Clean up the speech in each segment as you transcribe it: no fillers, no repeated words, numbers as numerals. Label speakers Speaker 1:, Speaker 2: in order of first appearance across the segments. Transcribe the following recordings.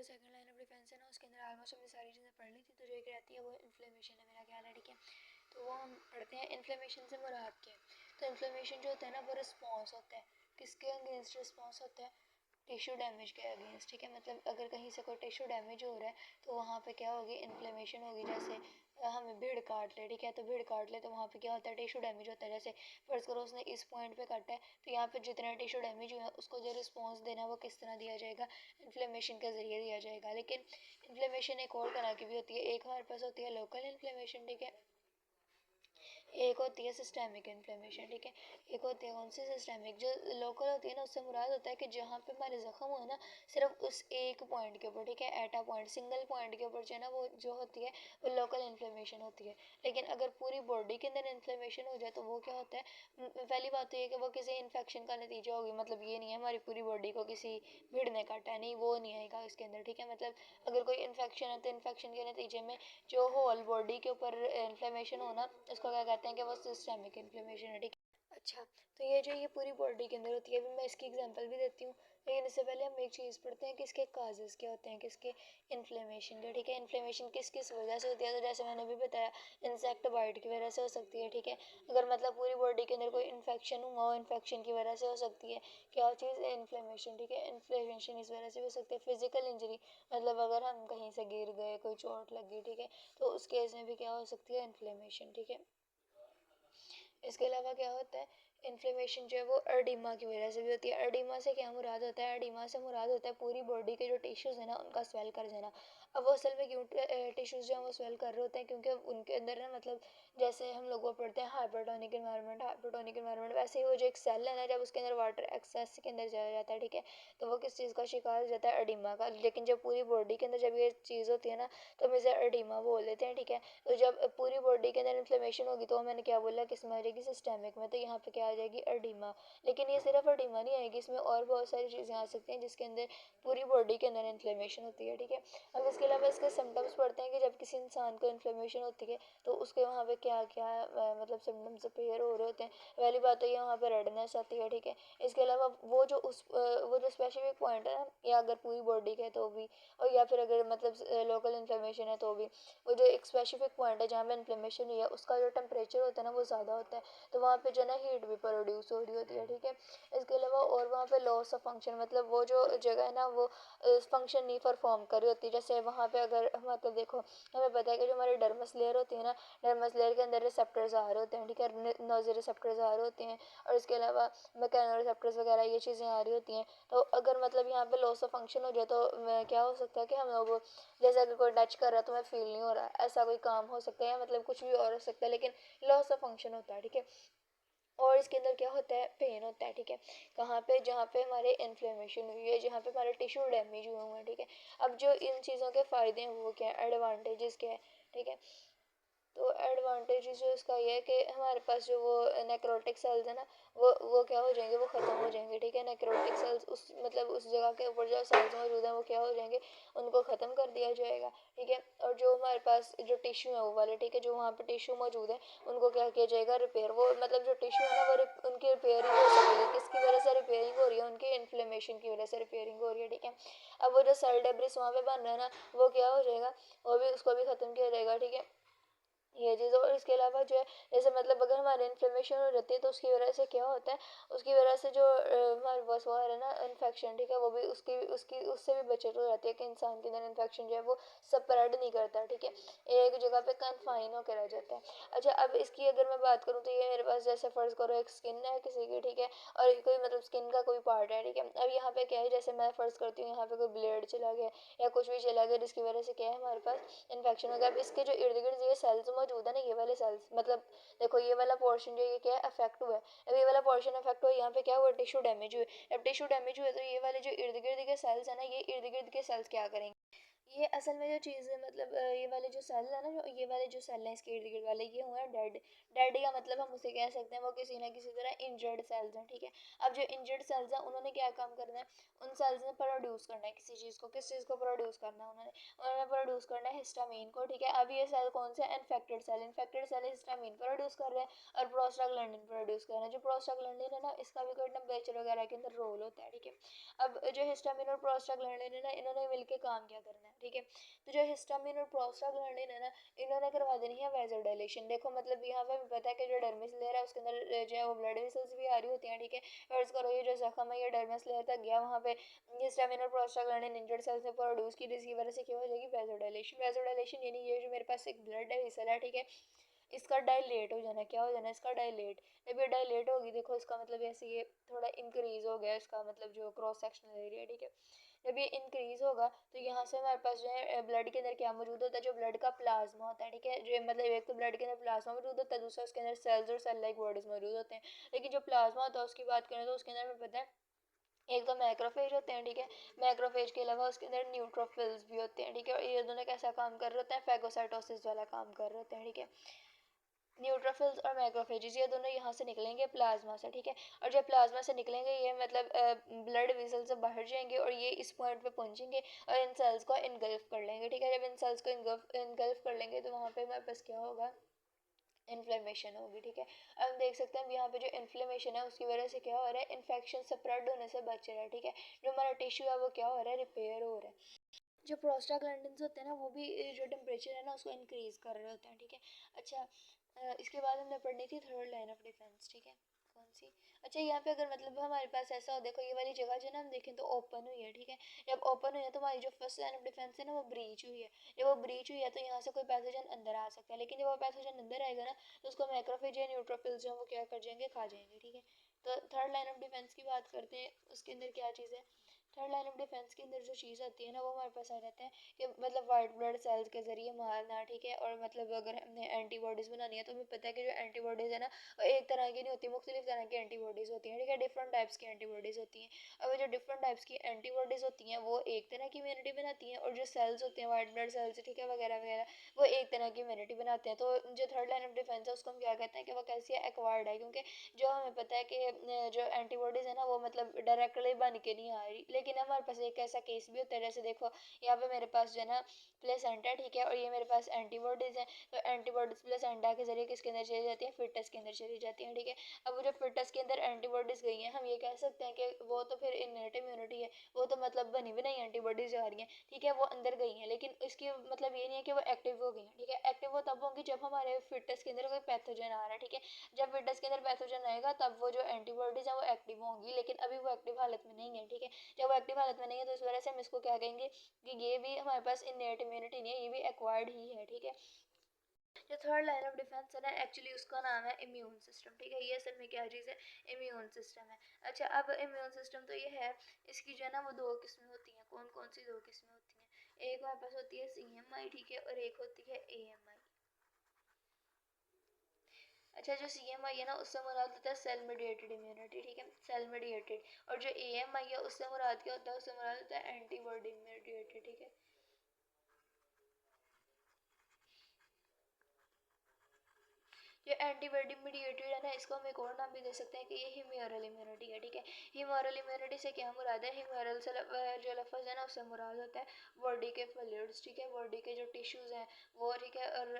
Speaker 1: जो second line of defence है ना उसके अंदर ऑलमोस्ट हमने सारी चीज़ें पढ़ ली थी। तो जो एक रहती है वो इन्फ्लेमेशन है, मेरा ख्याल है, ठीक है। तो वो हम पढ़ते हैं। इन्फ्लेमेशन से मुराद क्या है? तो इन्फ्लेमेशन जो होता है ना वो रिस्पॉन्स होता है। किसके अगेंस्ट रिस्पॉन्स होता है? टिश्यू डैमेज के अगेंस्ट, ठीक है। मतलब अगर कहीं से कोई टिश्यू डैमेज हो रहा है तो वहाँ पे क्या होगी? इन्फ्लेमेशन होगी। जैसे हमें भीड़ काट ले, ठीक है, तो भीड़ काट ले तो वहाँ पे क्या होता है? टिश्यू डैमेज होता है। जैसे फर्ज करो उसने इस पॉइंट पे काटा है तो यहाँ पे जितने टिश्यू डैमेज हुए हैं उसको जो रिस्पॉन्स देना है वो किस तरह दिया जाएगा? इन्फ्लेमेशन के ज़रिए दिया जाएगा। लेकिन इन्फ्लेमेशन एक और तरह की भी होती है। एक हमारे पास होती है लोकल इन्फ्लेमेशन, ठीक है, एक होती है सिस्टेमिक इन्फ्लेमेशन, ठीक है। एक होती है कौन सी? सिस्टेमिक। जो लोकल होती है ना उससे मुराद होता है कि जहाँ पे हमारे जख्म हो ना सिर्फ उस एक पॉइंट के ऊपर, ठीक है, at a point, single point के ऊपर जो है ना वो जो होती है वो लोकल इन्फ्लेमेशन होती है। लेकिन अगर पूरी बॉडी के अंदर इन्फ्लेमेशन हो जाए तो वो क्या होता है? पहली बात तो ये कि वो किसी इन्फेक्शन का नतीजा होगी। मतलब ये नहीं है हमारी पूरी बॉडी को किसी भीड़ ने काटा है, नहीं, वो नहीं आएगा इसके अंदर, ठीक है। मतलब अगर कोई इन्फेक्शन है तो इन्फेक्शन के नतीजे में जो होल बॉडी के ऊपर इन्फ्लेमेशन होना उसको क्या कहते हैं कि वो सिस्टेमिक इन्फ्लेमेशन है, ठीक है। अच्छा, तो ये जो ये पूरी बॉडी के अंदर होती है, अभी मैं इसकी एग्जांपल भी देती हूँ। लेकिन इससे पहले हम एक चीज़ पढ़ते हैं कि इसके काजेज़ क्या होते हैं, किसके? इन्फ्लेमेशन के, ठीक है। इन्फ्लेमेशन किस किस वजह से होती है? तो जैसे मैंने भी बताया, इंसेक्ट बाइट की वजह से हो सकती है, ठीक है। अगर मतलब पूरी बॉडी के अंदर कोई इन्फेक्शन हुआ हो, इन्फेक्शन की वजह से हो सकती है क्या चीज़? इन्फ्लेमेशन, ठीक है। इन्फ्लेमेशन इस वजह से भी हो सकती है। फिजिकल इंजरी, मतलब अगर हम कहीं से गिर गए, कोई चोट लग गई, ठीक है, तो उस केस में भी क्या हो सकती है? इन्फ्लेमेशन, ठीक है। इसके अलावा क्या होता है? इन्फ्लेमेशन जो है वो अर्डिमा की वजह से भी होती है। अर्डिमा से क्या मुराद होता है? अर्डिमा से मुराद होता है पूरी बॉडी के जो टिश्यूज़ है ना उनका स्वेल कर जाना। अब वो असल में क्यों टिश्यूज़ जो है वो स्वेल कर रहे होते हैं? क्योंकि उनके अंदर ना, मतलब जैसे हम लोग वो पढ़ते हैं हाइपरटोनिक इन्वायरमेंट, हाइपरटोनिक इन्वायरमेंट, वैसे ही वो जो एक सेल है ना जब उसके अंदर वाटर एक्सेस के अंदर चला जाता है, ठीक है, तो वो किस चीज़ का शिकार हो जाता है? अर्डिमा का। लेकिन जब पूरी बॉडी के अंदर जब ये चीज़ होती है ना तो हम इसे अर्डिमा बोल देते हैं, ठीक है। तो जब पूरी बॉडी के अंदर इन्फ्लेमेशन होगी तो मैंने क्या बोला, किसमें आ जाएगी? सिस्टेमिक में। तो यहाँ पे क्या आ जाएगी? अर्डिमा। लेकिन ये सिर्फ अर्डिमा नहीं आएगी, इसमें और बहुत सारी चीज़ें आ सकती हैं जिसके अंदर पूरी बॉडी के अंदर इन्फ्लेमेशन होती है, ठीक है। अब इसके अलावा इसके सिम्टम्स पढ़ते हैं कि जब किसी इंसान को इन्फ्लेमेशन होती है तो उसके वहाँ पे क्या क्या मतलब सिम्टम्स अपीयर हो रहे होते हैं। पहली बात तो ये वहाँ पे रेडनेस आती है, ठीक है। इसके अलावा वो जो स्पेसिफिक पॉइंट है ना, या अगर पूरी बॉडी के तो भी, और या फिर अगर मतलब लोकल इन्फ्लेमेशन है तो भी, वो जो एक स्पेसिफिक पॉइंट है जहाँ पे इन्फ्लेमेशन हुई है उसका जो टेम्परेचर होता है ना वो ज़्यादा होता है, तो वहाँ पे जो है ना हीट भी प्रोड्यूस हो रही होती है, ठीक है। इसके अलावा और वहाँ पे लॉस ऑफ फंक्शन, मतलब वो जो जगह है ना वो फंक्शन नहीं परफॉर्म कर रही होती। जैसे वहाँ पे अगर मतलब देखो, हमें पता है कि जो हमारी डर्मस लेयर होती है ना, डर्मस लेयर के अंदर रिसेप्टर्स आ रहे होते हैं, ठीक है, नोज़ी रिसेप्टर्स आ रहे होते हैं, और इसके अलावा मैकेनो रिसेप्टर्स वगैरह ये चीज़ें आ रही होती हैं। तो अगर मतलब यहाँ पे लॉस ऑफ फंक्शन हो जाए तो क्या हो सकता है कि हम लोग, जैसे अगर कोई टच कर रहा है तो मैं फील नहीं हो रहा है, ऐसा कोई काम हो सकता है, मतलब कुछ भी और हो सकता है, लेकिन लॉस ऑफ फंक्शन होता है, ठीक है। और इसके अंदर क्या होता है? पेन होता है, ठीक है। कहाँ पे? जहाँ पे हमारे इन्फ्लेमेशन हुई है, जहाँ पे हमारे टिश्यू डैमेज हुए हुए हैं, ठीक है। अब जो इन चीज़ों के फ़ायदे हैं वो क्या है? एडवांटेजेस क्या है, ठीक है। तो एडवांटेज जो इसका ये है कि हमारे पास जो वो नेक्रोटिक सेल्स है ना वो क्या हो जाएंगे? वो ख़त्म हो जाएंगे, ठीक है। नेक्रोटिक सेल्स उस मतलब उस जगह के ऊपर जो सेल्स मौजूद हैं वो क्या हो जाएंगे? उनको ख़त्म कर दिया जाएगा, ठीक है। और जो हमारे पास जो टिश्यू है वो वाले, ठीक है, जो वहाँ पे टिश्यू मौजूद है उनको क्या किया जाएगा? रिपेयर। वो मतलब जो टिश्यू है ना वो उनकी रिपेयरिंग हो सकेगी। किसकी वजह से रिपेयरिंग हो रही है? उनके इन्फ्लेमेशन की वजह से रिपेयरिंग हो रही है, ठीक है। अब वो जो सेल डेब्रिस वहाँ पे बन रहा है ना वो क्या हो जाएगा? वो भी, उसको भी ख़त्म किया जाएगा, ठीक है, ये चीज़। और इसके अलावा जो है, जैसे मतलब अगर हमारे इन्फ्लेमेशन हो जाती है तो उसकी वजह से क्या होता है? उसकी वजह से जो हमारे पास वो है ना इन्फेक्शन, ठीक है, वो भी उसकी उसकी उससे भी बचत हो जाती है कि इंसान के अंदर इन्फेक्शन जो है वो स्प्रेड नहीं करता, ठीक है, एक जगह पे कन्फाइन होकर रह जाता है। अच्छा, अब इसकी अगर मैं बात करूँ तो ये मेरे पास, जैसे फ़र्ज़ करो एक स्किन है किसी की, ठीक है, और कोई मतलब स्किन का कोई पार्ट है, ठीक है। अब यहाँ पे क्या है, जैसे मैं फ़र्ज़ करती हूँ यहाँ पे कोई ब्लेड चला गया या कुछ भी चला गया जिसकी वजह से क्या है हमारे पास इन्फेक्शन हो गया। अब इसके जो इर्द गिर्द ये सेल्स मौजूद है ना, ये वाले सेल्स, मतलब देखो ये वाला पोर्शन जो ये क्या है? अफेक्ट हुआ है। अब ये वाला पोर्शन अफेक्ट हुआ, यहाँ पे क्या हुआ? टिश्यू डैमेज हुए। अब टिश्यू डैमेज हुए तो ये वाले जो इर्द गिर्द के सेल्स है ना, ये इर्द गिर्द के सेल्स क्या करेंगे? ये असल में जो चीज़ है, मतलब ये वाले जो सेल है ना, जो ये वाले जो सेल हैं इसके इर्द गिर्द वाले, ये हुए हैं डेड। डेड का मतलब हम उसे कह सकते हैं वो किसी ना किसी तरह इंजर्ड सेल्स हैं, ठीक है। अब जो इंजर्ड सेल्स हैं उन्होंने क्या काम करना है? उन सेल्स ने प्रोड्यूस करना है किसी चीज़ को। किस चीज़ को प्रोड्यूस करना है? उन्होंने प्रोड्यूस करना है हिस्टामीन को, ठीक है। अब ये सेल कौन से? Infected cell. Infected cell histamine produce कर रहे हैं और प्रोस्टाग्लैंडिन प्रोड्यूस कर रहे हैं। जो प्रोस्टाग्लैंडिन है ना, इसका भी कोई टेम्परेचर वगैरह के अंदर रोल होता है, ठीक है। अब जो हिस्टामिन और प्रोस्टाग्लैंडिन है ना, इन्होंने मिलके काम क्या करना है, ठीक है। तो जो हिस्टामिन और प्रोस्टाग्लैंडिन है ना, इन्होंने करवा देनी है वेजोडाइलेशन। देखो मतलब यहाँ पे हमें पता है कि जो डर्मिस लेयर है उसके अंदर जो है वो ब्लड वेसल्स भी आ रही होती हैं, ठीक है। फर्ज करो ये जो जख्म है ये डर्मिस लेयर तक गया, वहाँ पे हिस्टामिन और प्रोस्टाग्लैंडिन इंजर्ड सेल्स में प्रोड्यूस की, जिसकी वजह से क्या हो जाएगी वेजोडाइलेशन। वेजोडाइलेशन यानी ये जो मेरे पास एक ब्लड वेसल है, ठीक है, इसका डायलेट हो जाना, क्या हो जाना इसका डायलेट। जब ये डायलेट होगी देखो इसका मतलब ऐसे ये थोड़ा इंक्रीज हो गया इसका मतलब जो क्रॉस सेक्शनल एरिया, ठीक है। जब ये इंक्रीज होगा तो यहाँ से हमारे पास जो है ब्लड के अंदर क्या मौजूद होता है, जो ब्लड का प्लाज्मा होता है, ठीक है। जो मतलब एक तो ब्लड के अंदर प्लाज्मा मौजूद होता है, दूसरा उसके अंदर सेल्स और सेल लाइक बॉडीज मौजूद होते हैं। लेकिन जो प्लाज्मा होता है उसकी बात करें तो उसके अंदर हमें पता है एक तो मैक्रोफेज होते हैं, ठीक है। मैक्रोफेज के अलावा उसके अंदर न्यूट्रोफिल्स भी होते हैं, ठीक है। और ये दोनों कैसा काम कर रहे होते हैं, फैगोसाइटोसिस वाला काम कर रहे होते हैं, ठीक है। न्यूट्रोफिल्स और मैक्रोफेजेस ये दोनों यहाँ से निकलेंगे प्लाज्मा से, ठीक है। और जब प्लाज्मा से निकलेंगे ये मतलब ब्लड वेसल से बाहर जाएंगे और ये इस पॉइंट पे पहुंचेंगे और इन सेल्स को इनगल्फ कर लेंगे, ठीक है। जब इन सेल्स को इनगल्फ कर लेंगे तो वहाँ पे हमारे पास क्या होगा, इन्फ्लेमेशन होगी, ठीक है। अब हम देख सकते हैं यहाँ पे जो इन्फ्लेमेशन है उसकी वजह से क्या हो रहा है, इन्फेक्शन स्प्रेड होने से बच रहा है, ठीक है। जो हमारा टिश्यू है वो क्या हो रहा है, रिपेयर हो रहा है। जो प्रोस्टाग्लैंडिन्स होते हैं ना वो भी जो टेम्परेचर है ना उसको इंक्रीज कर रहे होते हैं, ठीक है। अच्छा इसके बाद हमने पढ़नी थी थर्ड लाइन ऑफ डिफेंस, ठीक है। कौन सी, अच्छा यहाँ पे अगर मतलब हमारे पास ऐसा हो, देखो ये वाली जगह जो है ना हम देखें तो ओपन हुई है, ठीक है। जब ओपन हुई है तो हमारी जो फर्स्ट लाइन ऑफ डिफेंस है ना वो ब्रीच हुई है। जब वो ब्रीच हुई है तो यहाँ से कोई पैथोजन अंदर आ सकता है, लेकिन जब वो पैथोजन अंदर आएगा ना तो उसको मैक्रोफेज या न्यूट्रोफिल्स जो वो क्या कर जाएंगे, खा जाएंगे, ठीक है। तो थर्ड लाइन ऑफ डिफेंस की बात करते हैं, उसके अंदर क्या चीज़ है। थर्ड लाइन ऑफ डिफेंस के अंदर जो चीज़ आती है ना वो हमारे पास आ जाता है कि मतलब वाइट ब्लड सेल्स के जरिए मारना, ठीक है। और मतलब अगर हमने एंटीबॉडीज़ बनानी है तो हमें पता है कि जो एंटीबॉडीज़ है ना वो एक तरह की नहीं होती, मुख्तलिफ तरह की एंटीबॉडीज़ होती हैं, ठीक है। डिफरेंट टाइप्स की एंटीबॉडीज़ होती हैं। अब जो डिफरेंट टाइप्स की एंटीबॉडीज़ होती हैं वो एक तरह की इम्यूनिटी बनाती हैं, और जो सेल्स होते हैं वाइट ब्लड सेल्स, ठीक है, वगैरह वगैरह, वो एक तरह की इम्यूनिटी बनाते हैं। तो जो थर्ड लाइन ऑफ डिफेंस है उसको हम क्या कहते हैं कि वो कैसी है, एक्वायर्ड है। क्योंकि जो हमें पता है कि जो एंटीबॉडीज़ है ना वो मतलब डायरेक्टली बन के नहीं आ रही, लेकिन हमारे पास एक ऐसा केस भी होता है, जैसे देखो यहाँ पे मेरे पास जो है ना प्लेसेंटा, ठीक है, और ये मेरे पास एंटीबॉडीज़ हैं। तो एंटीबॉडीज़ प्लेसेंटा के जरिए किसके अंदर चली जाती है, फिटस के अंदर चली जाती हैं, ठीक है। अब वो जो फिटस के अंदर एंटीबॉडीज़ गई हैं हम ये कह सकते हैं कि वो तो फिर इननेट इम्यूनिटी है, वो तो मतलब बनी बनाई एंटीबॉडीज़ आ रही हैं, ठीक है, वो अंदर गई हैं। लेकिन इसकी मतलब ये नहीं है कि वो एक्टिव हो गई हैं, ठीक है। एक्टिव वो तब होंगी जब हमारे फिटस के अंदर कोई पैथोजन आ रहा है, ठीक है। जब फिटस के अंदर पैथोजन आएगा तब वो जो एंटीबॉडीज़ है वो एक्टिव होंगी, लेकिन अभी वो एक्टिव हालत में नहीं है, ठीक है। जब वो एक्टिव हालत में नहीं है तो इस वजह से हम इसको क्या कहेंगे कि ये भी हमारे पास इननेट इम्यूनिटी नहीं है, ये भी एक्वायर्ड ही है, ठीक है। जो थर्ड लाइन ऑफ डिफेंस है ना एक्चुअली उसका नाम है इम्यून सिस्टम, ठीक है। ये असल में क्या चीज़ है, इम्यून सिस्टम है। अच्छा अब इम्यून सिस्टम तो ये है, इसकी जो है ना वो दो किस्में होती हैं। कौन कौन सी दो किस्में होती हैं, एक हमारे पास होती है CMI, ठीक है, और एक होती है AMI। अच्छा जो CMI है ना उससे मुराद होता है सेल मीडिएटेड इम्यूनिटी, ठीक है, सेल मीडिएटेड। और जो AMI है उससे मुराद क्या होता है, उससे मुराद होता है एंटीबॉडी मीडिएटेड, ठीक है। जो एंटीबॉडी मीडिएटेड है ना इसको हम एक और नाम भी दे सकते हैं कि ये ह्यूमरल इम्यूनिटी है, ठीक है। ह्यूमरल इम्यूनिटी से क्या मुराद है, ह्यूमरल से जो लफ्ज़ है ना उससे मुराद होता है बॉडी के फ्लूइड्स, ठीक है, बॉडी के जो टिश्यूज़ हैं वो, ठीक है। और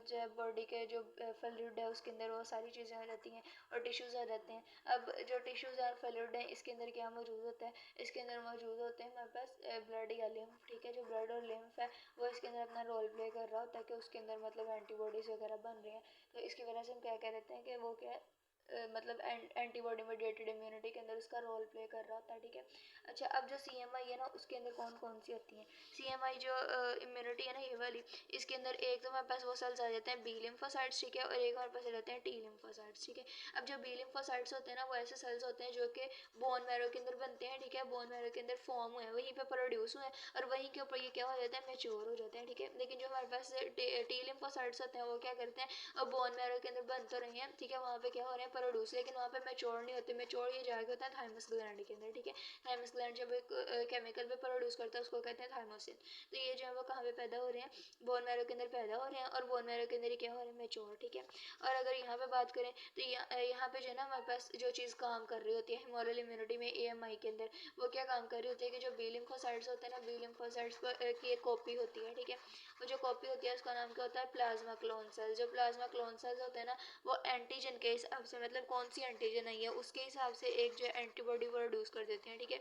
Speaker 1: जो बॉडी के जो फ्लूइड है उसके अंदर वो सारी चीज़ें आ जाती हैं और टिश्यूज़ आ जाते हैं। अब जो टिश्यूज़ और फ्लूइड हैं इसके अंदर क्या मौजूद होता है, इसके अंदर मौजूद होते हैं हमारे पास ब्लड या लिम्फ, ठीक है। जो ब्लड और लिम्फ है वो इसके अंदर अपना रोल प्ले कर रहा होता है कि उसके अंदर मतलब एंटीबॉडीज़ वगैरह बन रही हैं। तो इसकी वजह से हम क्या कह देते हैं कि वो क्या है मतलब एंटीबॉडी मीडिएटेड इम्यूनिटी के अंदर उसका रोल प्ले कर रहा होता है, ठीक है। अच्छा अब जो CMI है ना उसके अंदर कौन कौन सी होती हैं, CMI जो इम्यूनिटी है ना ये वाली, इसके अंदर एक तो हमारे पास वो सेल्स आ जाते हैं बी लिम्फोसाइट्स, ठीक है, और एक हमारे पास आ जाते हैं टी लिम्फोसाइट्स, ठीक है। अब जो बी लिम्फोसाइट्स होते हैं ना वो ऐसे सेल्स होते हैं जो कि बोन मैरो के अंदर बनते हैं, ठीक है, बोन मैरो के अंदर फॉर्म हुए हैं, वहीं पे प्रोड्यूस हुए हैं और वहीं के ऊपर ये क्या हो जाता है, मेच्योर हो जाते हैं, ठीक है। लेकिन जो हमारे पास टी लिम्फोसाइट्स होते हैं वो क्या करते हैं, अब बोन मैरो के अंदर बन तो रहे हैं, ठीक है, वहाँ पे क्या हो रहे हैं प्रोड्यूस, लेकिन वहाँ पे मैच्योर नहीं होते। मैच्योर ये जाके होता है थाइमस ग्लैंड के अंदर, ठीक है। थाइमस ग्लैंड जब एक केमिकल पे प्रोड्यूस करता है उसको कहते हैं थाइमोसिन। तो ये जो है वो कहाँ पे पैदा हो रहे हैं, बोन मैरो के अंदर पैदा हो रहे हैं और बोन मैरो के अंदर ही क्या हो रहे हैं, मैच्योर, ठीक है। और अगर यहाँ पे बात करें तो यहाँ पे जो है ना हमारे पास जो चीज़ काम कर रही होती है ह्यूमरल इम्यूनिटी में AMI के अंदर, वो क्या काम कर रही होती है कि जो बी लिम्फोसाइट्स होते हैं ना, बी लिम्फोसाइट्स की एक कॉपी होती है, ठीक है। वो जो कॉपी होती है उसका नाम क्या होता है, प्लाज्मा क्लोन सेल। जो प्लाज्मा क्लोन सेल्स होते हैं ना वो एंटीजन के हिसाब से मतलब कौन सी एंटीजन आई है उसके हिसाब से एक जो एंटीबॉडी प्रोड्यूस कर देते हैं, ठीक है।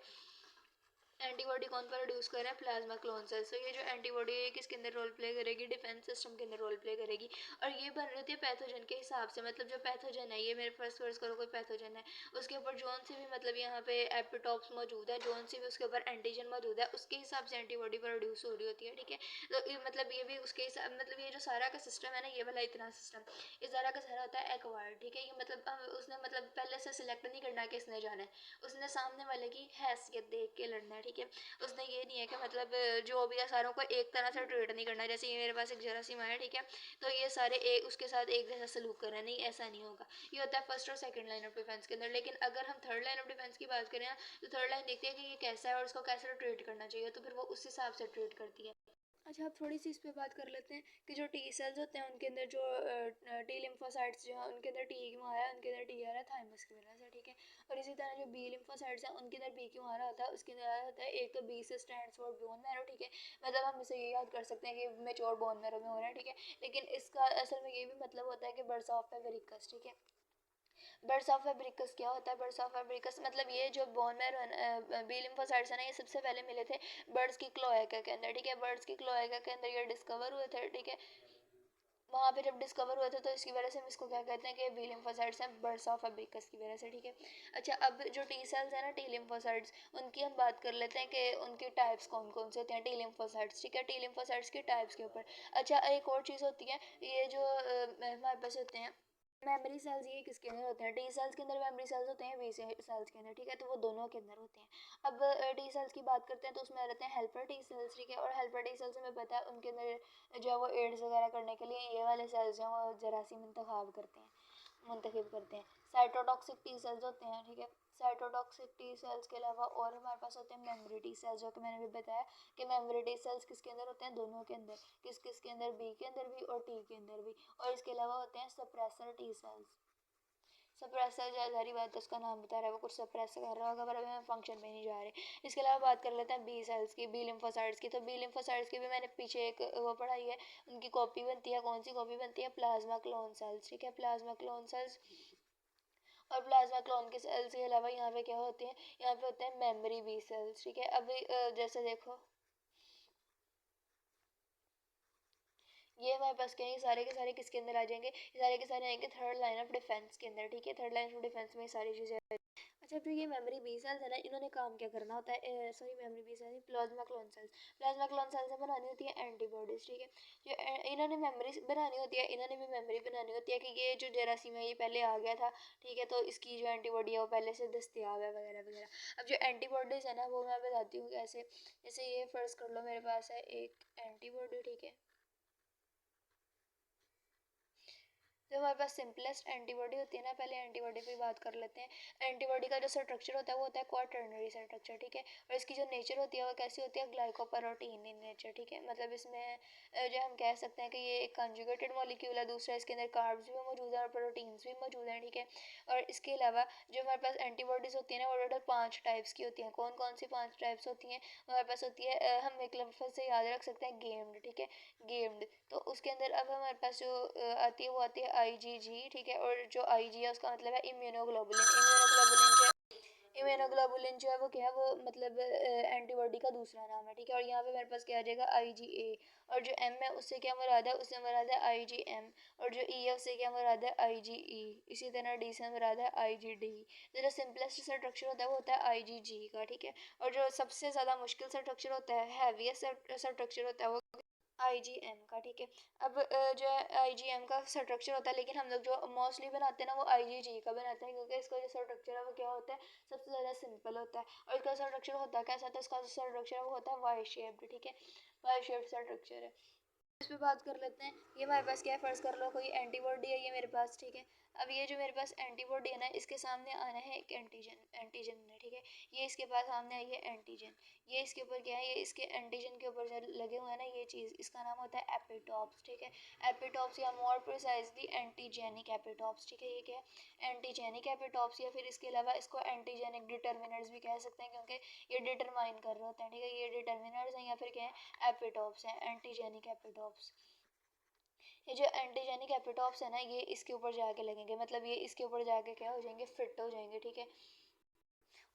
Speaker 1: एंटीबॉडी कौन प्रोड्यूस कर रहा है, प्लाज्मा क्लोन सेल्स। तो ये जो एंटीबॉडी है किसके अंदर रोल प्ले करेगी, डिफेंस सिस्टम के अंदर रोल प्ले करेगी। और ये बन रही थी पैथोजन के हिसाब से, मतलब जो पैथोजन है, ये मेरे पास फर्ज करो कोई पैथोजन है, उसके ऊपर जोन से भी मतलब यहाँ पे एपिटॉप्स मौजूद है, जोन से भी उसके ऊपर एंटीजन मौजूद है, उसके हिसाब से एंटीबॉडी प्रोड्यूस हो रही होती है, ठीक है। तो मतलब ये भी उसके हिसाब, मतलब ये जो सारा का सिस्टम है ना, ये वाला इतना सिस्टम, इस सारा का सारा होता है एक्वायर्ड, ठीक है। ये मतलब उसने मतलब पहले से सिलेक्ट नहीं करना है किसने जाना है, उसने सामने वाले की हैसियत देख के लड़ना है, ठीक है। उसने ये नहीं है कि मतलब जो भी है सारों को एक तरह से ट्रीट नहीं करना, जैसे ये मेरे पास एक जरासीम है, ठीक है, तो ये सारे एक उसके साथ एक जैसा सलूक कर रहे हैं, नहीं ऐसा नहीं होगा। ये होता है फर्स्ट और सेकंड लाइन ऑफ डिफेंस के अंदर। लेकिन अगर हम थर्ड लाइन ऑफ डिफेंस की बात करें ना, तो थर्ड लाइन देखती है कि ये कैसा है और उसको कैसे ट्रीट करना चाहिए, तो फिर वो उस हिसाब से ट्रीट करती है। अच्छा, अब थोड़ी सी इस पे बात कर लेते हैं कि जो टी सेल्स होते हैं उनके अंदर जो टी लिम्फोसाइट्स जो है उनके अंदर टी क्यों आ रहा है, उनके अंदर टी आ रहा है थाइमस की वजह से, ठीक है। और इसी तरह जो बी लिम्फोसाइट्स हैं उनके अंदर बी क्यों आ रहा होता है, उसके अंदर आ रहा होता है, एक तो बी से स्टैंड्स फॉर बोन मैरो, ठीक है, मतलब हम इसे ये याद कर सकते हैं कि मेच्योर बोन मैरो में हो रहा है, ठीक है। लेकिन इसका असल में ये भी मतलब होता है कि बर्ड्स ऑफ फेवरिकस, ठीक है। बर्ड्स ऑफ फेब्रिकस क्या होता है, बर्ड्स ऑफ फेब्रिकस मतलब ये जो बोन मैरो बी लिम्फोसाइट्स है ना, ये सबसे पहले मिले थे बर्ड्स की क्लोएका के अंदर, ठीक है। बर्ड्स की क्लोएका के अंदर ये डिस्कवर हुए थे, ठीक है। वहाँ पे जब डिस्कवर हुए थे तो इसकी वजह से हम इसको क्या कहते हैं कि बी लिम्फोसाइट्स हैं, बर्ड्स ऑफ फेब्रिकस की वजह से, ठीक है। अच्छा, अब जो टी सेल्स है ना, टी लिम्फोसाइट्स, उनकी हम बात कर लेते हैं कि उनकी टाइप्स कौन कौन से होते हैं टी लिम्फोसाइट्स, ठीक है। टी लिम्फोसाइट्स की टाइप्स के ऊपर अच्छा एक और चीज़ होती है, ये जो हमारे पास होते हैं मेमोरी सेल्स, ये किसके अंदर होते हैं, टी सेल्स के अंदर मेमोरी सेल्स होते हैं, बी सेल्स के अंदर, ठीक है। तो वो दोनों के अंदर होते हैं। अब टी सेल्स की बात करते हैं तो उसमें आ जाते हैं हेल्पर टी सेल्स, ठीक है। और हेल्पर टी सेल्स हमें पता है उनके अंदर जो है वो एड्स वगैरह करने के लिए ये वाले सेल्स जो हैं वो जरासीम मुंतखब करते हैं। साइटोटॉक्सिक टी सेल्स होते हैं, ठीक है। साइटोटॉक्सिक टी सेल्स के अलावा और हमारे पास होते हैं मेमोरी टी सेल्स, जो कि मैंने भी बताया कि मेमोरी टी सेल्स किसके अंदर होते हैं, दोनों के अंदर, किसके अंदर, बी के अंदर भी और टी के अंदर भी। और इसके अलावा होते हैं सप्रेसर टी सेल्स। सप्रेसर जो सारी बात है उसका नाम बता रहा है, वो कुछ सप्रेस कर रहा होगा, पर अभी हम फंक्शन में नहीं जा रहे। इसके अलावा बात कर लेते हैं बी सेल्स की, बी लिम्फोसाइट्स की। तो बी लिम्फोसाइट्स की भी मैंने पीछे एक वो पढ़ाई है, उनकी कॉपी बनती है, कौन सी कॉपी बनती है, प्लाज्मा क्लोन सेल्स, ठीक है, प्लाज्मा क्लोन सेल्स। और प्लाज्मा क्लोन के सेल्स के अलावा यहाँ पे क्या होते हैं, यहाँ पे होते हैं मेमोरी बी सेल्स, ठीक है। अभी जैसे देखो ये हमारे पास क्या है, सारे के सारे किसके अंदर आ जाएंगे, ये सारे के सारे आएंगे थर्ड लाइन ऑफ डिफेंस के अंदर, ठीक है। थर्ड लाइन ऑफ डिफेंस में सारी चीजें। अच्छा, फिर ये मेमोरी बी सेल्स है ना, इन्होंने काम क्या करना होता है, sorry memory B cells, plasma clone cells. Plasma clone cells से बनानी होती है एंटीबॉडीज, ठीक है। जो इन्होंने मेमोरी बनानी होती है, इन्होंने भी मेमोरी बनानी होती है कि ये जो जरासीम है ये पहले आ गया था, ठीक है, तो इसकी जो एंटीबॉडी है वो पहले से दस्तियाब है वगैरह वगैरह। अब जो एंटीबॉडीज है ना वो मैं बताती हूँ कैसे। जैसे ये फर्ज कर लो मेरे पास है एक एंटीबॉडी, ठीक है। जो हमारे पास सिंपलेस्ट एंटीबॉडी होती है ना, पहले एंटीबॉडी की बात कर लेते हैं। एंटीबॉडी का जो स्ट्रक्चर होता है वो होता है क्वाटर्नरी स्ट्रक्चर, ठीक है। और इसकी जो नेचर होती है वो कैसी होती है, ग्लाइकोप्रोटीन इन नेचर, ठीक है। मतलब इसमें जो हम कह सकते हैं कि ये एक कंजुगेटेड मॉलिक्यूल है, दूसरा इसके अंदर कार्ब्स भी मौजूद है और प्रोटीन्स भी मौजूद हैं, ठीक है। और इसके अलावा जो हमारे पास एंटीबॉडीज होती है ना वो टोटल 5 टाइप्स की होती हैं। कौन कौन सी 5 टाइप्स होती हैं हमारे पास होती है, हम एक लफ्ज़ से याद रख सकते हैं, गेम्ड, ठीक है, गेम्ड। तो उसके अंदर अब हमारे पास जो आती है वो आती है आईजीजी, ठीक है। और जो आईजी है उसका मतलब है इम्यूनोग्लोबुलिन। इम्यूनोग्लोबुलिन जो है वो क्या है, वो मतलब एंटीबॉडी का दूसरा नाम है, ठीक है। और यहाँ पे मेरे पास क्या आ जाएगा, आईजीए। और जो एम है उससे क्या मुराद है, उससे मुराद है आईजीएम। और जो ई है उससे क्या मुराद है, आईजीई। इसी तरह डी से मुराद है आईजीडी। तो जो सिंपलेस्ट स्ट्रक्चर होता है वो होता है आईजीजी का, ठीक है। और जो सबसे ज़्यादा मुश्किल स्ट्रक्चर होता है, हैवीएस्ट स्ट्रक्चर होता है वो आईजीएम का, ठीक है। अब जो आईजीएम का स्ट्रक्चर होता है, लेकिन हम लोग जो मोस्टली बनाते हैं ना वो आईजीजी का बनाते हैं, क्योंकि इसका जो स्ट्रक्चर है वो क्या होता है, सबसे ज़्यादा सिंपल होता है। और इसका स्ट्रक्चर होता कैसा होता है, इसका स्ट्रक्चर है वो होता है वाई शेप्ड, ठीक है, वाई शेप्ड स्ट्रक्चर है। इस पे बात कर लेते हैं। ये हमारे पास क्या है, फर्ज कर लो कोई एंटीबॉडी है ये मेरे पास, ठीक है। अब ये जो मेरे पास एंटीबॉडी है ना, इसके सामने आना है एक एंटीजन, एंटीजन ने, ठीक है। ये इसके पास सामने आई है एंटीजन, ये इसके ऊपर क्या है, ये इसके एंटीजन के ऊपर जो लगे हुए हैं ना ये चीज़, इसका नाम होता है एपिटॉप्स, ठीक है। एपिटॉप्स या मोर प्रिसाइजली एंटीजेनिक एपिटॉप्स, ठीक है। ये क्या है, एंटीजेनिक एपिटॉप्स, या फिर इसके अलावा इसको एंटीजेनिक डिटर्मिनर्स भी कह सकते हैं, क्योंकि ये डिटरमाइन कर रहे होते हैं, ठीक है। ये डिटर्मिनर्स हैं या फिर क्या है, एपिटॉप्स हैं, एंटीजेनिक एपिटॉप्स। ये जो एंटीजेनिक एपिटॉप्स है ना ये इसके ऊपर जाके लगेंगे, मतलब ये इसके ऊपर जाके क्या हो जाएंगे, फिट हो जाएंगे, ठीक है।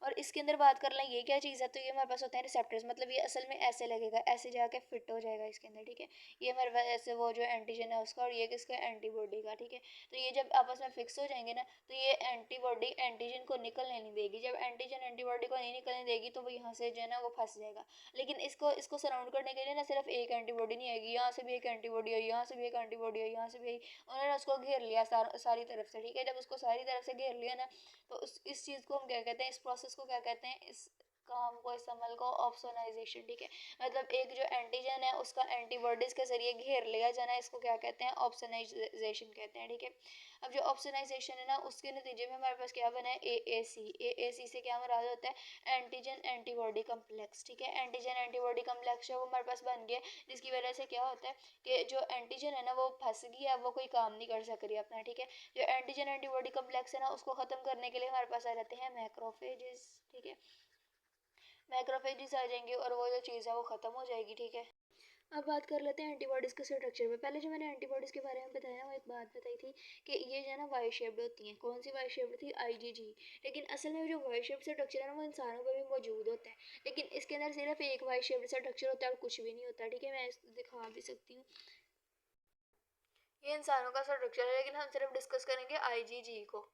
Speaker 1: और इसके अंदर बात कर लें ये क्या चीज़ है, तो ये हमारे पास होते हैं रिसेप्टर्स, मतलब ये असल में ऐसे लगेगा, ऐसे जाके फिट हो जाएगा इसके अंदर, ठीक है। ये हमारे पास ऐसे वो जो एंटीजन है उसका, और ये किसका, एंटीबॉडी का, ठीक है। तो ये जब आपस में फिक्स हो जाएंगे ना, तो ये एंटीबॉडी एंटीजन को निकलने नहीं देगी। जब एंटीजन एंटीबॉडी को नहीं निकलने देगी तो वो यहाँ से जो है ना वो फंस जाएगा। लेकिन इसको इसको सराउंड करने के लिए ना सिर्फ एक एंटीबॉडी नहीं आएगी, यहाँ से भी एक एंटीबॉडी आई, यहाँ से भी एक एंटीबॉडी आई, यहाँ से भी आई, उन्होंने उसको घेर लिया सारी तरफ से, ठीक है। जब उसको सारी तरफ से घेर लिया ना, तो इस चीज़ को हम क्या कहते हैं, इस प्रोसेस को क्या कहते हैं, इस काम को, इस अमल को ऑप्सोनाइजेशन, ठीक है। मतलब एक जो एंटीजन है उसका एंटीबॉडीज के जरिए घेर लिया जाना, इसको क्या कहते हैं, ऑप्सोनाइजेशन कहते हैं, ठीक है। अब जो ऑप्सोनाइजेशन है ना, उसके नतीजे में हमारे पास क्या बना है, एएसी से क्या मुराद होता है, एंटीजन एंटीबॉडी कम्प्लेक्स, ठीक है। एंटीजन एंटीबॉडी कम्प्लेक्स जो वो हमारे पास बन गया, जिसकी वजह से क्या होता है कि जो एंटीजन है ना वो फंस गया, वो कोई काम नहीं कर सक रही अपना, ठीक है। जो एंटीजन एंटीबॉडी कम्प्लेक्स है ना, उसको खत्म करने के लिए हमारे पास आ जाते हैं मैक्रोफेजेस, ठीक है। मैक्रोफेजेस आ जाएंगे और वो जो चीज़ है वो ख़त्म हो जाएगी, ठीक है। अब बात कर लेते हैं एंटीबॉडीज़ के स्ट्रक्चर पे। पहले जो मैंने एंटीबॉडीज़ के बारे में बताया, वो एक बात बताई थी कि ये जो है ना वाई शेप्ड होती हैं। कौन सी वाई शेप्ड थी, आईजीजी। लेकिन असल में जो वाई शेप्ड स्ट्रक्चर है ना वो इंसानों पे भी मौजूद होता है, लेकिन इसके अंदर सिर्फ एक वाई शेप्ड स्ट्रक्चर होता है और कुछ भी नहीं होता, ठीक है। मैं दिखा भी सकती हूँ, ये इंसानों का स्ट्रक्चर है, लेकिन हम सिर्फ डिस्कस करेंगे आईजीजी को।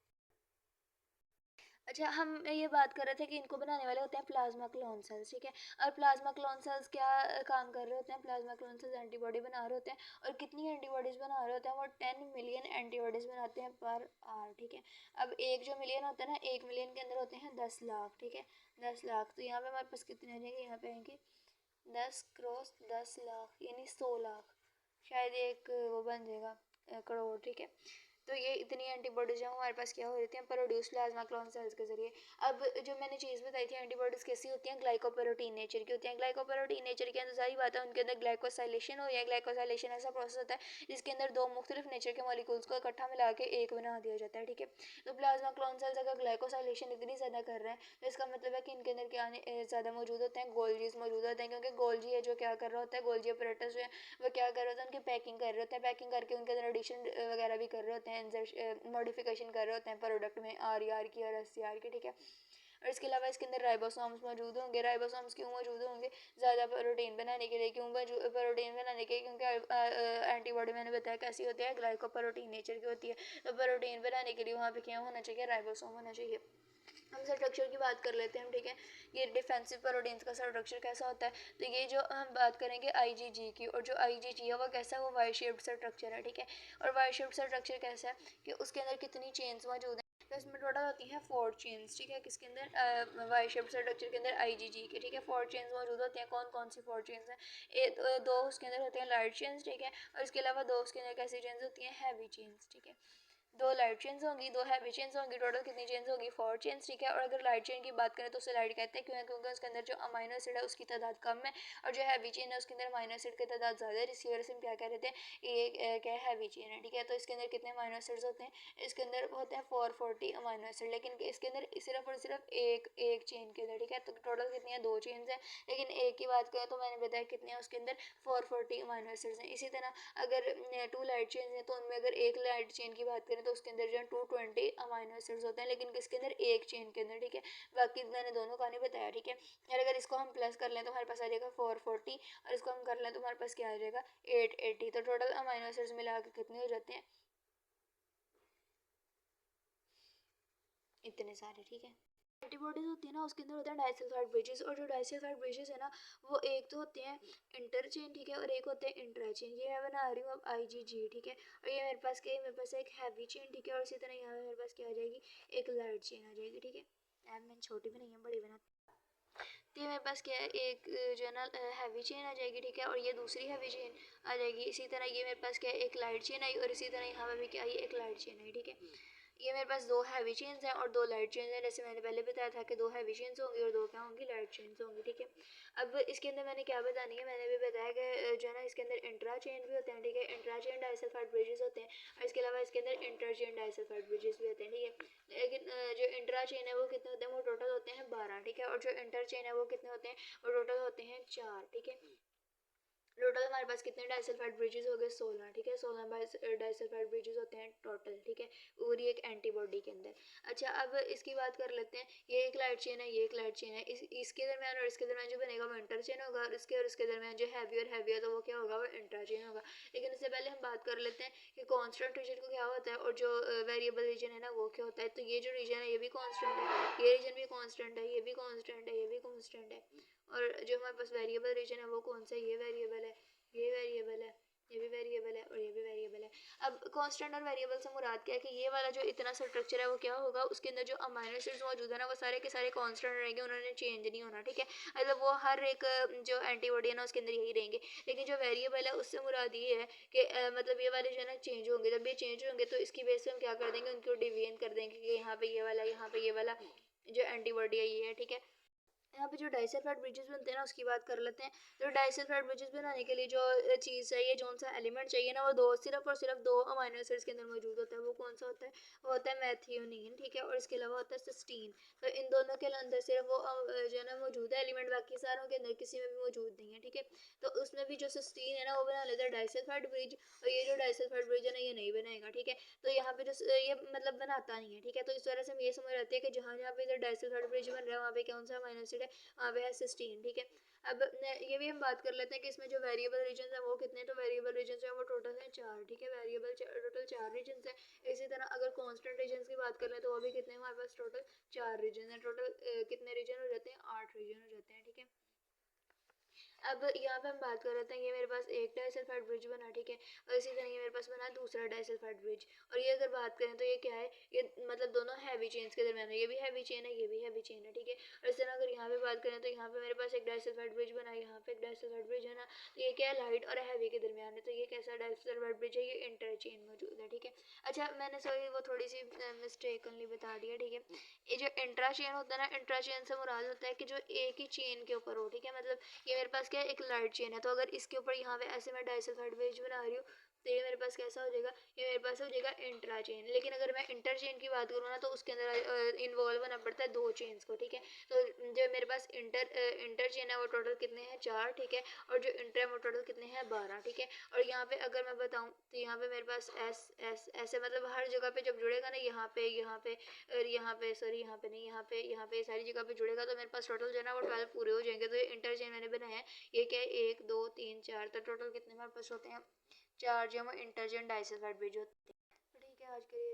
Speaker 1: अच्छा, हम ये बात कर रहे थे कि इनको बनाने वाले होते हैं प्लाज्मा क्लोन सेल्स, ठीक है। और प्लाज्मा क्लोन सेल्स क्या काम कर रहे होते हैं, प्लाज्मा क्लोन सेल्स एंटीबॉडी बना रहे होते हैं, और कितनी एंटीबॉडीज बना रहे होते हैं, वो 10 मिलियन एंटीबॉडीज बनाते हैं पर आवर, ठीक है। अब एक जो मिलियन होता है ना, 1 मिलियन के अंदर होते हैं 10 लाख, ठीक है। 10 लाख, तो यहाँ पे हमारे पास कितने आ जाएंगे, यहाँ पे आएंगे 10 × 10 लाख यानी 100 लाख, शायद एक वो बन जाएगा करोड़, ठीक है। तो ये इतनी एंटीबॉडीज हैं हमारे पास क्या हो रही हैं, प्रोड्यूस प्लाज्मा क्लोन सेल्स के जरिए। अब जो मैंने चीज़ बताई थी एंटीबॉडीज कैसी होती हैं, ग्लाइकोप्रोटीन नेचर की होती हैं। ग्लाइकोप्रोटीन नेचर के अंदर सारी बात है, उनके अंदर ग्लाइकोसाइलेशन हो या ग्लाइकोसाइलेशन ऐसा प्रोसेस होता है जिसके अंदर दो मुख्तलिफ नेचर के मॉलिक्यूल्स को इकट्ठा मिला के एक बना दिया जाता है, ठीक है। तो प्लाज्मा क्लोन सेल्स अगर ग्लाइकोसाइलेशन इतनी ज़्यादा कर रहे हैं, तो इसका मतलब है कि इनके अंदर क्या ज़्यादा मौजूद होते हैं, गोल्जीज मौजूद होते हैं, क्योंकि गोल्जी है जो क्या कर रहा होता है, गोल्जी अपरेटस जो है वो क्या कर रहे होते हैं, उनकी पैकिंग कर रहे होते हैं, पैकिंग करके उनके अंदर एडिशन वगैरह भी कर रहे होते हैं, मॉडिफिकेशन कर रहे होते हैं प्रोडक्ट में, आर की और एस की, ठीक है। और इसके अलावा इसके अंदर राइबोसोम्स मौजूद होंगे। राइबोसोम्स क्यों मौजूद होंगे, ज़्यादा प्रोटीन बनाने के लिए। क्यों प्रोटीन बनाने के, क्योंकि एंटीबॉडी मैंने बताया कैसी होती है, ग्लाइकोप्रोटीन नेचर की होती है। तो प्रोटीन बनाने के लिए वहाँ पे क्या होना चाहिए, राइबोसोम होना चाहिए। हम स्ट्रक्चर की बात कर लेते हैं हम, ठीक है। ये डिफेंसिव प्रोटीन्स का स्ट्रक्चर कैसा होता है, तो ये जो हम बात करेंगे आईजीजी की, और जो आईजीजी है वो कैसा है, वो वाई शेप्ड स्ट्रक्चर है, ठीक है। और वाई शेप्ड स्ट्रक्चर कैसा है कि उसके अंदर कितनी चेन्स मौजूद हैं, तो इसमें टोटल होती हैं 4 चेन्स, ठीक है। किसके अंदर, वाई शेप्ड स्ट्रक्चर के अंदर आईजीजी के, ठीक है। 4 चेन्स मौजूद होती हैं। कौन कौन सी 4 चेन्स हैं, दो उसके अंदर होते हैं लाइट चेन्स, ठीक है। और इसके अलावा दो उसके अंदर कैसी चेन्स होती हैं, हैवी चेन्स, ठीक है। दो लाइट चेन्स होंगी, दो हैवी चेन्स होंगी, टोटल कितनी चेन्स होगी, 4 चेन्स, ठीक है। और अगर लाइट चेन की बात करें तो उसे लाइट कहते हैं, क्यों, क्योंकि उसके अंदर जो अमाइनो एसिड है उसकी तादाद कम है, और जो हैवी चेन है उसके अंदर अमाइनो एसिड की तादाद ज़्यादा है, जिसकी वजह से हम क्या कह रहे थे, ये क्या है, हैवी चेन है, ठीक है। तो इसके अंदर कितने अमाइनो एसिड्स होते हैं, इसके अंदर होते हैं 440 अमाइनो एसिड, लेकिन इसके अंदर सिर्फ और सिर्फ एक चेन के अंदर, ठीक है। तो टोटल कितनी है, 2 चेन्स हैं, लेकिन एक की बात करें तो मैंने बताया कितने हैं उसके अंदर, 440 अमाइनो एसिड्स हैं। इसी तरह अगर 2 लाइट चेन है तो उनमें अगर एक लाइट चेन की बात करें तो उसके अंदर जो 220 अमाइनो एसिड्स होते हैं, लेकिन किसके अंदर, एक चेन के अंदर, ठीक है। बाकी मैंने दोनों का नहीं बताया, ठीक है। और अगर इसको हम प्लस कर लें तो हमारे पास आ जाएगा 440, और इसको हम कर लें तो हमारे पास क्या आ जाएगा, 880। तो टोटल अमाइनो एसिड्स मिला के कितने हो जाते हैं, इतने सारे, ठीक है। एंटीबॉडीज होती है ना, उसके अंदर होते हैं डाइसल्फाइड ब्रिजेस, और जो डाइसल्फाइड ब्रिजेस है ना वो एक तो होते हैं इंटरचेन, ठीक है, और एक होते हैं इंट्राचेन। ये मैं बना रही हूँ अब आईजीजी, ठीक है। और ये मेरे पास क्या है, मेरे पास एक हैवी चेन, ठीक है। और इसी तरह यहाँ मेरे पास क्या आ जाएगी, एक लाइट चेन आ जाएगी, ठीक है। अब मैंने छोटी भी नहीं है, बड़ी बना, तो ये मेरे पास क्या है, एक जो है ना हैवी चेन आ जाएगी, ठीक है। और ये दूसरी हैवी चेन आ जाएगी। इसी तरह ये मेरे पास क्या है, एक लाइट चेन आई, और इसी तरह यहाँ पे भी क्या आई, एक लाइट चेन आई, ठीक है। ये मेरे पास 2 हैवी चेन्स हैं और 2 लाइट चेन्स हैं, जैसे मैंने पहले बताया था कि 2 हैवी चेन्स होंगी और 2 क्या होंगी, लाइट चेन्स होंगी, ठीक है। अब इसके अंदर मैंने क्या बतानी है, मैंने भी बताया कि जो है ना इसके अंदर इंट्रा चेन भी होते हैं, ठीक है। इंट्रा चेन डाइसल्फाइड ब्रिजेस होते हैं, और इसके अलावा इसके अंदर इंटर चेन डाइसल्फाइड ब्रिजेस भी होते हैं, ठीक है। लेकिन जो इंट्रा चेन है वो कितने होते हैं, वो टोटल होते हैं 12, ठीक है। और जो इंटर चेन है वो कितने होते हैं, वो टोटल होते हैं 4, ठीक है। टोटल हमारे पास कितने डाइसल्फाइड ब्रिजेस हो गए, 16, ठीक है, 16 डाइसल्फाइड ब्रिजेस होते हैं टोटल, ठीक है, पूरी एक एंटीबॉडी के अंदर। अच्छा, अब इसकी बात कर लेते हैं, ये एक लाइट चेन है, ये एक लाइट चेन है, इसके दरमियान और इसके दरमियान जो बनेगा वो इंटर चेन होगा, और इसके दरमियान जो हैवी और हैवी है तो वो क्या होगा, वो इंट्रा चेन होगा। लेकिन इससे पहले हम बात कर लेते हैं कि कॉन्स्टेंट रीजन को क्या होता है और जो वेरिएबल रीजन है ना वो क्या होता है। तो ये जो रीजन है ये भी कॉन्स्टेंट है, ये रीजन भी कॉन्स्टेंट है, ये भी कॉन्स्टेंट है, ये भी कॉन्स्टेंट है, और जो हमारे पास वेरिएबल रीजन है वो कौन सा है, ये वेरिएबल है, ये वेरिएबल है, ये भी वेरिएबल है, और ये भी वेरिएबल है। अब कांस्टेंट और वेरिएबल से मुराद क्या है कि ये वाला जो इतना सा स्ट्रक्चर है वो क्या होगा, उसके अंदर जो अमाइनो एसिड्स मौजूद है ना वो सारे के सारे कांस्टेंट रहेंगे, उन्होंने चेंज नहीं होना, ठीक है, मतलब वो हर एक जो एंटीबॉडी है ना उसके अंदर यही रहेंगे। लेकिन जो वेरिएबल है उससे मुराद ये है कि मतलब ये वाले जो है ना चेंज होंगे, जब ये चेंज होंगे तो इसकी बेस से हम क्या कर देंगे, उनको डिवीजन कर देंगे कि यहाँ पे ये वाला, यहाँ पे ये वाला जो एंटीबॉडी है ये है, ठीक है। यहाँ पे जो डाइसल्फाइड ब्रिजेस बनते हैं ना उसकी बात कर लेते हैं। तो डाइसल्फाइड ब्रिजेस बनाने के लिए जो चीज़ चाहिए, जो सा एलिमेंट चाहिए ना, वो सिर्फ और सिर्फ दो अमाइनो एसिड्स के अंदर मौजूद होता है। वो कौन सा होता है, वो होता है मैथियोनिन, ठीक है, और इसके अलावा होता है सिस्टीन। तो इन दोनों के अंदर सिर्फ वो जो है ना मौजूद है एलिमेंट, बाकी सारों के अंदर किसी में भी मौजूद नहीं है, ठीक है। तो उसमें भी जो सिस्टीन है ना वो बना लेता है डाइसल्फाइड ब्रिज, और ये जो डाइसल्फाइड ब्रिज है ना ये नहीं बनाएगा, ठीक है। तो यहाँ पे जो ये मतलब बनाता नहीं है, ठीक है। तो इस तरह से हम ये समझ रहे हैं कि जहाँ जहाँ पे इधर डाइसल्फाइड ब्रिज बन रहा है वहाँ पे कौन सा अमाइनो एसिड है, वहाँ पे है सिस्टीन, ठीक है। अब ये भी हम बात कर लेते हैं कि इसमें जो वेरिएबल रीजन है वो कितने, तो वेरिएबल रीजन है वो टोटल है 4, ठीक है, वेरिएबल टोटल 4 रीजन है। इसी तरह अगर कांस्टेंट रीजन की बात कर ले तो वो भी कितने हमारे पास टोटल 4 रीजन है। टोटल कितने रीजन हो जाते हैं, 8 रीजन हो जाते हैं, ठीक है। अब यहाँ पे हम बात कर रहे हैं, ये मेरे पास एक डाइसल्फाइड ब्रिज बना, ठीक है, और इसी तरह ये मेरे पास बना दूसरा डाइसल्फाइड ब्रिज। और ये अगर बात करें तो ये क्या है, ये मतलब दोनों हैवी चेन्स के दरमियान है, ये भी हैवी चेन है, ये भी हैवी चेन है, ठीक है। और इस तरह अगर यहाँ पे बात करें तो यहाँ पे मेरे पास एक डाइसल्फाइड ब्रिज बना, यहाँ पे एक डाइसल्फाइड ब्रिज है ना, तो ये क्या है, लाइट और हैवी के दरमियान है। तो ये कैसा डाइसल्फाइड ब्रिज है, ये इंटर चेन मौजूद है, ठीक है। अच्छा, मैंने सॉरी वो थोड़ी सी मिस्टेकनली बता दिया, ठीक है। ये जो इंट्रा चेन होता है ना, इंट्रा चेन से मुराद होता है कि जो एक ही चेन के ऊपर हो, ठीक है, मतलब ये मेरे पास क्या है, एक लाइट चेन है, तो अगर इसके ऊपर यहाँ पे ऐसे मैं डाइसल्फाइड ब्रिज बना रही हूँ तो ये मेरे पास कैसा हो जाएगा, ये मेरे पास हो जाएगा इंट्रा चेन। लेकिन अगर मैं इंटर चेन की बात करूँ ना तो उसके अंदर इन्वॉल्व होना पड़ता है 2 चेन्स को, ठीक है। तो जो मेरे पास इंटर चेन है वो टोटल कितने हैं, 4, ठीक है, और जो इंटर है वो टोटल कितने हैं, 12, ठीक है। और यहाँ पे अगर मैं बताऊँ तो यहाँ पे मेरे पास एस एस ऐसे मतलब हर जगह पे जब जुड़ेगा ना, यहाँ पे और यहाँ पे सॉरी यहाँ पे नहीं, यहाँ पे सारी जगह पे जुड़ेगा तो मेरे पास टोटल जो है ना वो 12 पूरे हो जाएंगे। तो ये इंटर चेन मैंने बनाया है, ये क्या है, 1 2 3 4, तो टोटल कितने हमारे पास होते हैं, 4 जो इंटर चेन डाइसल्फाइड ब्रिज होते हैं। तो ठीक है, आज के लिए